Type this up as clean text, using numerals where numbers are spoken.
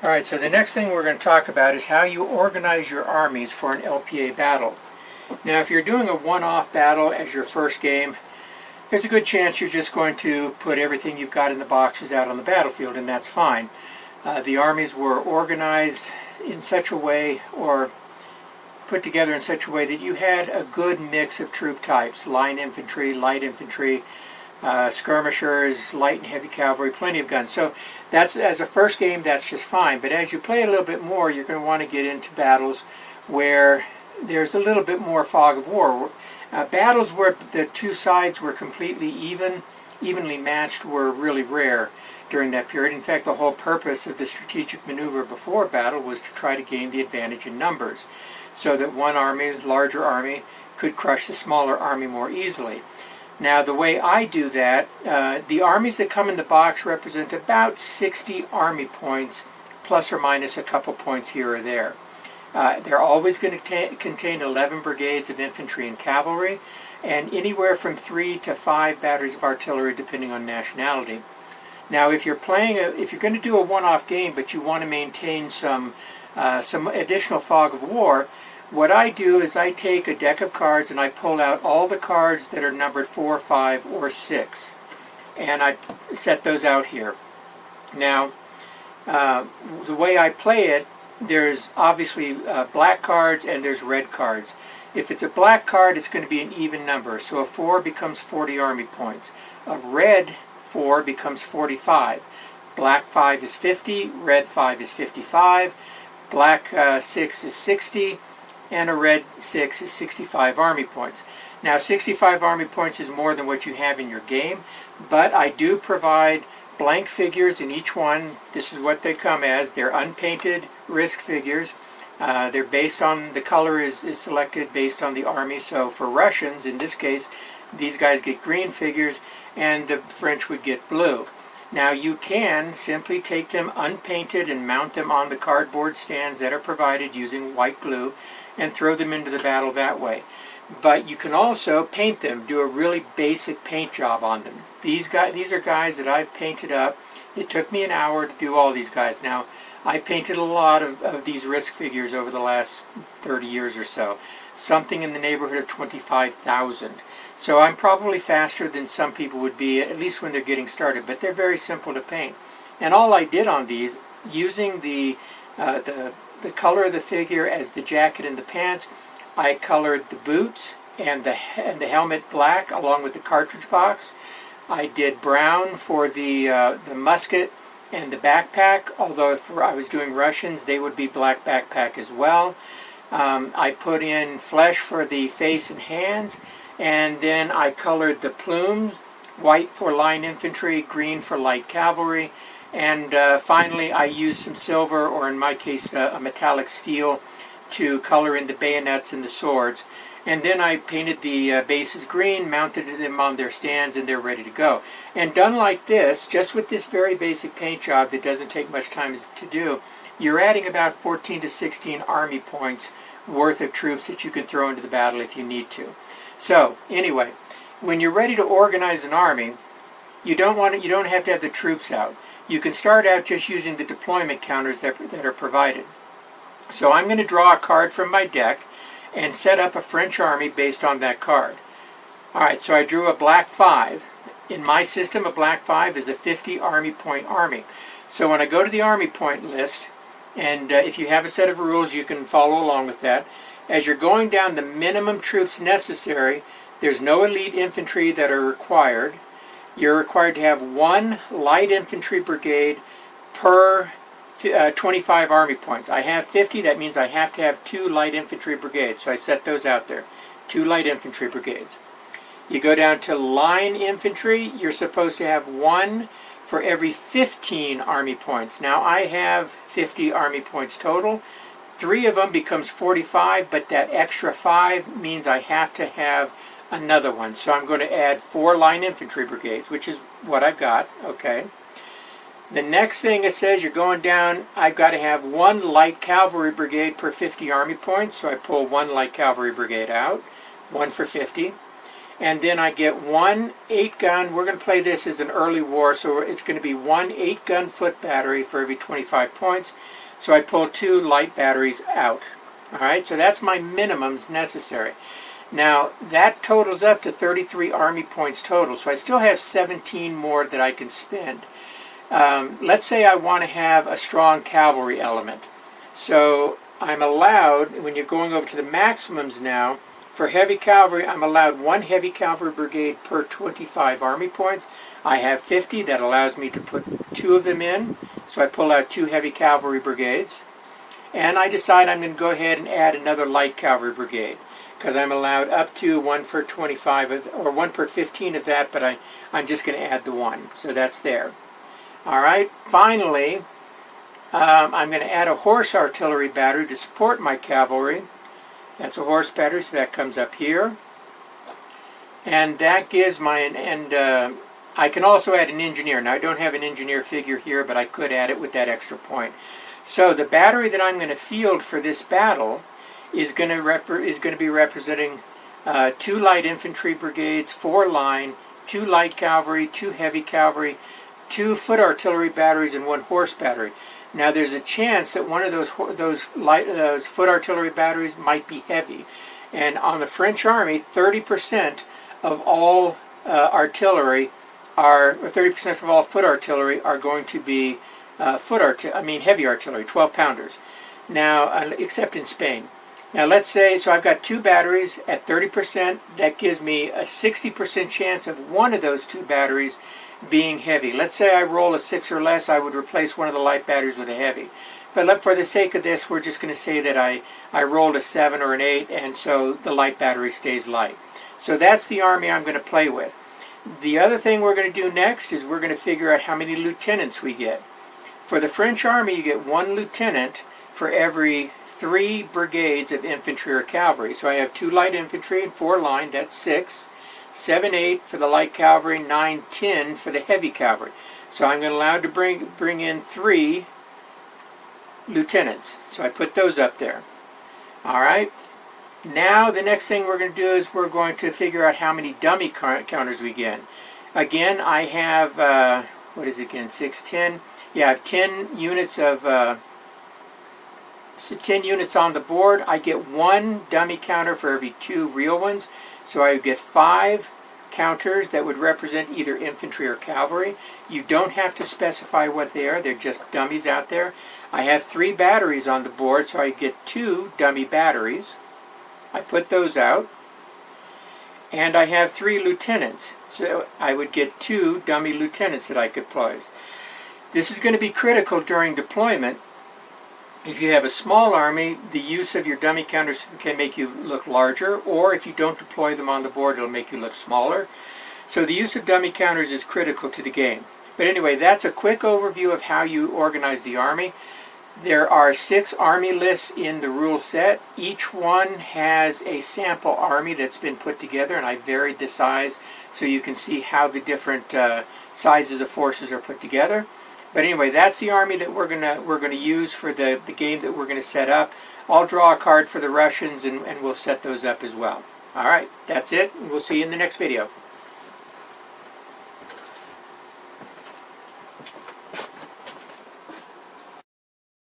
Alright, so the next thing we're going to talk about is how you organize your armies for an LPA battle. Now, if you're doing a one-off battle as your first game, there's a good chance you're just going to put everything you've got in the boxes out on the battlefield, and that's fine. The armies were organized in such a way, or put together in such a way, that you had a good mix of troop types: line infantry, light infantry, skirmishers, light and heavy cavalry, plenty of guns. So that's, as a first game, that's just fine. But as you play a little bit more, you're going to want to get into battles where there's a little bit more fog of war. Battles where the two sides were completely evenly matched were really rare during that period. In fact, the whole purpose of the strategic maneuver before battle was to try to gain the advantage in numbers, so that one army, larger army, could crush the smaller army more easily. Now, the way I do that, the armies that come in the box represent about 60 army points, plus or minus a couple points here or there. They're always going to contain 11 brigades of infantry and cavalry, and anywhere from 3 to 5 batteries of artillery, depending on nationality. Now, if you're going to do a one-off game, but you want to maintain some additional fog of war, what I do is I take a deck of cards and I pull out all the cards that are numbered 4, 5, or 6, and I set those out here. Now, the way I play it, there's obviously black cards and there's red cards. If it's a black card, it's going to be an even number, so a 4 becomes 40 army points. A red 4 becomes 45. Black 5 is 50, red 5 is 55, black 6 is 60, and a red 6 is 65 army points. Now, 65 army points is more than what you have in your game, but I do provide blank figures in each one. This is what they come as. They're unpainted risk figures. They're based on, the color is selected based on the army. So for Russians, in this case, these guys get green figures, and the French would get blue. Now, you can simply take them unpainted and mount them on the cardboard stands that are provided using white glue and throw them into the battle that way. But you can also paint them, do a really basic paint job on them. These are guys that I've painted up. It took me an hour to do all these guys. Now, I've painted a lot of these risk figures over the last 30 years or so. Something in the neighborhood of 25,000. So I'm probably faster than some people would be, at least when they're getting started, but they're very simple to paint. And all I did on these, using the color of the figure as the jacket and the pants, I colored the boots and the helmet black along with the cartridge box. I did brown for the musket and the backpack, although if I was doing Russians, they would be black backpack as well. I put in flesh for the face and hands, and then I colored the plumes, white for line infantry, green for light cavalry, and finally I used some silver, or in my case a metallic steel, to color in the bayonets and the swords. And then I painted the bases green, mounted them on their stands, and they're ready to go. And done like this, just with this very basic paint job that doesn't take much time to do, you're adding about 14 to 16 army points worth of troops that you can throw into the battle if you need to. So, anyway, when you're ready to organize an army, you don't have to have the troops out. You can start out just using the deployment counters that are provided. So I'm going to draw a card from my deck and set up a French army based on that card. Alright, so I drew a black 5. In my system, a black 5 is a 50 army point army. So when I go to the army point list, and if you have a set of rules, you can follow along with that. As you're going down the minimum troops necessary, there's no elite infantry that are required. You're required to have 1 light infantry brigade per 25 army points. I have 50, that means I have to have 2 light infantry brigades, so I set those out there. 2 light infantry brigades. You go down to line infantry, you're supposed to have 1 for every 15 army points. Now I have 50 army points total. 3 of them becomes 45, but that extra 5 means I have to have another one. So I'm going to add 4 line infantry brigades, which is what I've got, okay. The next thing it says, you're going down, I've got to have 1 light cavalry brigade per 50 army points, so I pull 1 light cavalry brigade out, 1 for 50. and then I get one 8-gun. We're going to play this as an early war, so it's going to be one 8-gun foot battery for every 25 points. So I pull 2 light batteries out. Alright, so that's my minimums necessary. Now, that totals up to 33 Army points total, so I still have 17 more that I can spend. Let's say I want to have a strong cavalry element. So I'm allowed, when you're going over to the maximums now, for heavy cavalry, I'm allowed 1 heavy cavalry brigade per 25 Army points. I have 50. That allows me to put 2 of them in. So I pull out 2 heavy cavalry brigades. And I decide I'm going to go ahead and add another light cavalry brigade, because I'm allowed up to 1 per 25, or 1 per 15 of that, but I'm just going to add the 1. So that's there. Alright, finally, I'm going to add a horse artillery battery to support my cavalry. That's a horse battery, so that comes up here. And that gives I can also add an engineer. Now, I don't have an engineer figure here, but I could add it with that extra point. So the battery that I'm going to field for this battle is going to be representing 2 light infantry brigades, 4 line, 2 light cavalry, 2 heavy cavalry, 2 foot artillery batteries, and 1 horse battery. Now, there's a chance that one of those foot artillery batteries might be heavy. And on the French army, 30% of all artillery or 30% of all foot artillery are going to be heavy artillery, 12-pounders. Now, except in Spain. Now, let's say, so I've got 2 batteries at 30%. That gives me a 60% chance of one of those 2 batteries being heavy. Let's say I roll a 6 or less, I would replace one of the light batteries with a heavy. But for the sake of this, we're just going to say that I rolled a 7 or an 8, and so the light battery stays light. So that's the army I'm going to play with. The other thing we're going to do next is we're going to figure out how many lieutenants we get. For the French army, you get 1 lieutenant for every 3 brigades of infantry or cavalry. So I have 2 light infantry and 4 line, that's 6. 7, 8 for the light cavalry, 9, 10 for the heavy cavalry. So I'm allowed to bring in 3 lieutenants. So I put those up there. Alright. Now the next thing we're going to do is we're going to figure out how many dummy counters we get. Again, I have, 6, 10. Yeah, I have 10 units of 10 units on the board. I get 1 dummy counter for every 2 real ones. So I would get 5 counters that would represent either infantry or cavalry. You don't have to specify what they are. They're just dummies out there. I have 3 batteries on the board, so I get 2 dummy batteries. I put those out. And I have 3 lieutenants. So I would get 2 dummy lieutenants that I could place. This is going to be critical during deployment. If you have a small army, the use of your dummy counters can make you look larger, or if you don't deploy them on the board, it'll make you look smaller. So the use of dummy counters is critical to the game. But anyway, that's a quick overview of how you organize the army. There are 6 army lists in the rule set. Each one has a sample army that's been put together, and I varied the size so you can see how the different sizes of forces are put together. But anyway, that's the army that we're gonna use for the game that we're gonna set up. I'll draw a card for the Russians, and we'll set those up as well. All right, that's it. We'll see you in the next video.